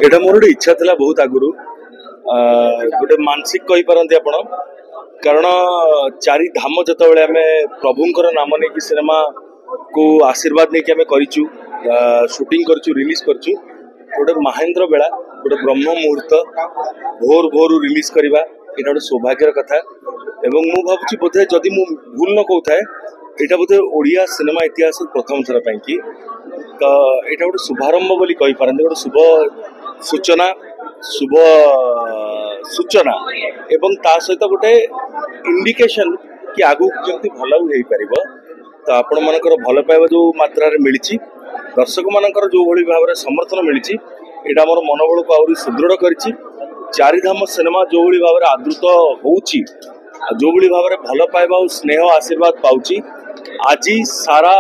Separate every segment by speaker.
Speaker 1: एटा मोर गोटे इच्छा था बहुत आगुरी गोटे मानसिक कही पारती आपण कारण चारि धाम जो आम प्रभुंर नाम नहीं सिनेमा को आशीर्वाद नहीं आम कर शूटिंग कर रिलीज कर गोटे महेंद्र बेला गोटे ब्रह्म मुहूर्त भोर भोर रिलीज करवा यहाँ गोटे सौभाग्यर कथा एवं मु भावुँ बोधे जदि मु भूल न कहूए यहाँ बोधे ओडिया सिनेमा इतिहास प्रथम थर कि तो यहाँ गोटे शुभारंभ बोली कही पारती गोटे शुभ सूचना शुभ सूचना एवं ता सहित गोटे इंडिकेशन कि आगु जमी भल हो पार तो आपण मानकर भल पाइबा जो मात्रा मिली दर्शक मानकर जो भली भाव में समर्थन मिली यहाँ मोर मनोबल को आहरी सुदृढ़ कर चारिधाम सिनेमा जो भली भाव में आदृत होची जो भली भाव में भल पाइबा और स्नेह आशीर्वाद पाउची आज सारा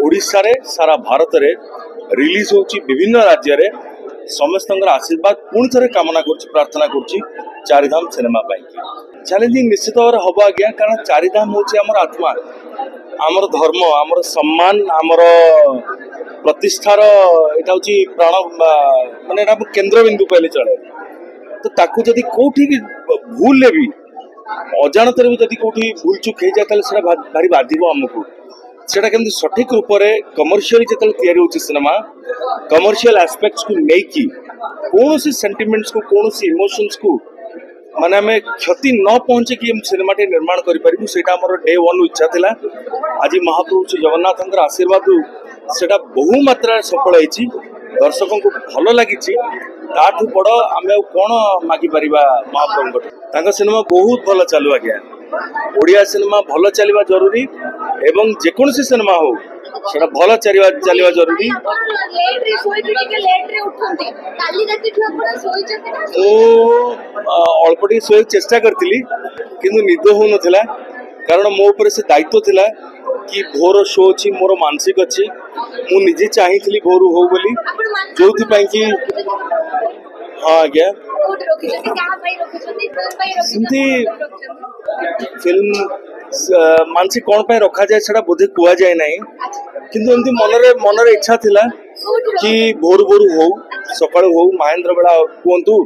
Speaker 1: ओडिशा रे सारा भारत रे रिलीज होची विभिन्न राज्य रे समस्त आशीर्वाद पुणी थे कामना कर प्रार्थना कर चारिधाम सिनेमा चैलेंजिंग निश्चित भाव हम आज्ञा कारण चारिधाम हूँ आमर आत्मा आमर धर्म आमर सम्मान आमर प्रतिष्ठार यहाँ हूँ प्राण माने केन्द्र बिंदु कहले चले तो ताकू जदि कौटी भूल भी अजाणत भी जदि कौटी भूल चुक हो जाए भारी बाधिब आमको सेटा केमती सठिक रूप से कमर्शियल जो या सिनेमा कमर्शियल एस्पेक्ट्स को लेकिन कौन सी सेंटिमेंट्स को कौन सी इमोशंस को माने आम क्षति न पहुंचे कि सिनेमा निर्माण करूँ से डे वन इच्छा था आज महाप्रभु श्री जगन्नाथ आशीर्वाद सेटा बहु मात्रा सफल होती दर्शकों को भल लगी ताठू बड़ आम कौन मागिपर महाप्रभु सिनेमा बहुत भल चलू आज्ञा ओडिया सिनेमा भल चलवा जरूरी एवं जेकोसी सिनेमा हो सेटा भल चलवा जरूरी अल्प टी शो चेष्टा करी कि निद हो नाला कारण मो ऊपर से दायित्व थिला कि भोर शो अच्छी मोर मानसिक अच्छी मुझे चाहिए भोर हो बोली जो कि हाँ आज्ञा फिल्म मानसिक कौन पे रखा जाए सेटा बोधे कुआ जाए ना किंतु एमती मनरे इच्छा थिला कि भोर भोर हो सकाळ हो महेंद्र बेला कहतु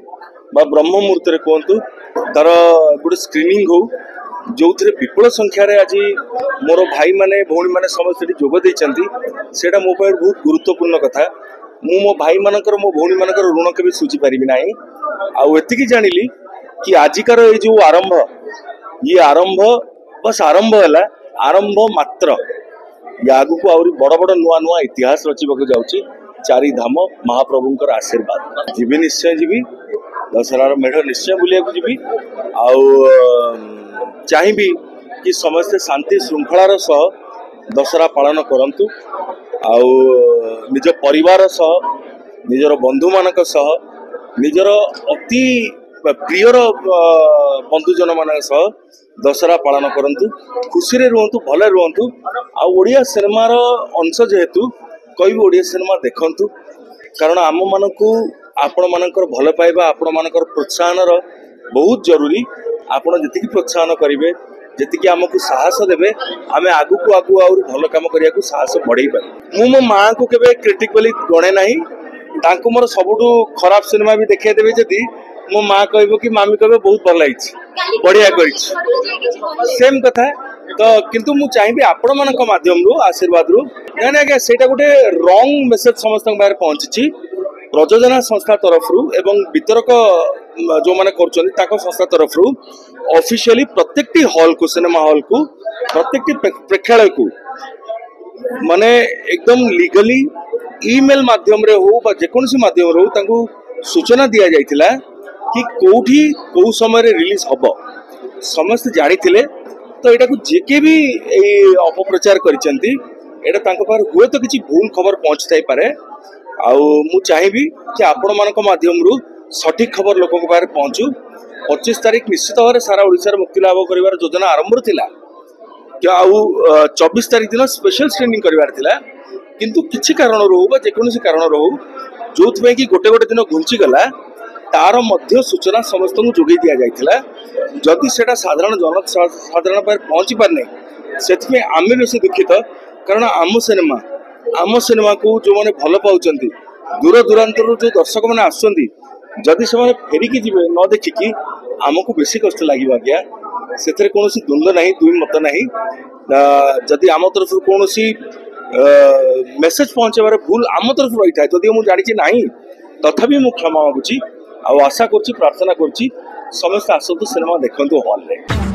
Speaker 1: ब्रह्म मुहूर्त कहतु तार गोटे स्क्रीनिंग हो जो विपुल संख्यार आज मोर भाई माने भौणी माने समस्त जोग देता मो बहुत गुरुत्वपूर्ण कथा मु मो भाई मानकर मो भौणी मानकर ऋण के सुझी पारि ना आती जानिली कि आजिकार ये जो आरंभ ये आरंभ बस आरंभ है आरंभ मात्र आगु को आहरी बड़ बड़ नुआ नुआ इतिहास रचवाक जाऊँगी चारिधाम महाप्रभुंकर आशीर्वाद जीवी निश्चय जीवी दशहरार मेढ़ निश्चय बुलिया जीवी चाहिए कि समस्ते शांति श्रृंखलार सह दशहरा पालन करंतु निज परिवार सह निजर बंधु मानक सह निजर अति प्रियर बंधुजन मान सह दशहरा पालन करंतु खुशी रे रुहंतु भले रुहंतु ओडिया सिनेमार अंश जेहेतु कई ओडिया सिनेमा देखंतु कारण आम मानकू आपण मानकर भल पाइबा आपण मानकर प्रोत्साहन बहुत जरूरी आपण जति प्रोत्साहन करेंगे जी आमको साहस देवे आम आगु को आगु आउर भल काम करने को साहस बढ़े पारे मु मो माँ को केवे क्रिटिक बोली गणे ना मोर सबुठू खराब सिनेमा भी देखा देवे जदि मो माँ कह कि मामी कहे बहुत भल लगी बढ़िया कर सेम कथा तो किंतु मु चाहिए आपण मान माध्यम रू आशीर्वाद रू ना आज्ञा से गोटे रंग मेसेज समस्त बाहर पहुंची प्रयोजना संस्था तरफ एवं वितरक जो मैंने कर संस्था तरफ ऑफिशियली प्रत्येक हॉल को सिनेमा हॉल को प्रत्येक प्रेक्षालय को माने एकदम लीगली ईमेल माध्यम रे हो बा जेकोसी माध्यम रे हो सूचना दिया जाइथिला कि कोठी को समय रे रिलीज हबो समस्त जानी थिले तो एटा को जेके भी अपप्रचार करिसेंती एटा तांको पर हुए तो किछि भूल खबर पहुंच थाई पारे मु चाहिए कि आपण मान माध्यम सठिक खबर लोक पाखे पहुँचू 25 तारीख निश्चित भाव में सारा ओडिशा मुक्ति लाभ कर योजना आरंभ थिला कि 24 तारीख दिन स्पेशल स्क्रीनिंग कर किंतु किसी कारण रो जेकोसी कारण रो जो कि गोटे गोटे दिन घुंची गला तार मध्य सूचना समस्त को जोगे दि जाइथिला जदि सेटा साधारण साधारण पर पहुँची पारने से आम बेस दुखित कारण आम सिनेमा को जो मैंने भल पाँच दूर दूरांतर जो दर्शक मैंने आसुँच जदि से फेरिकी जी न देखिकी आमको बेसी कष्ट लगे आज्ञा से कौन द्वंद्व ना दुई मत ना जदि आम तरफ कौन मेसेज पहुंचार भूल आम तरफ रही है जदि मुझे जानी ना तथापि मुझे क्षमा मागुची आशा करुच्ची प्रार्थना करुच्ची समस्त आसतु सिनेमा देखु हॉल रे।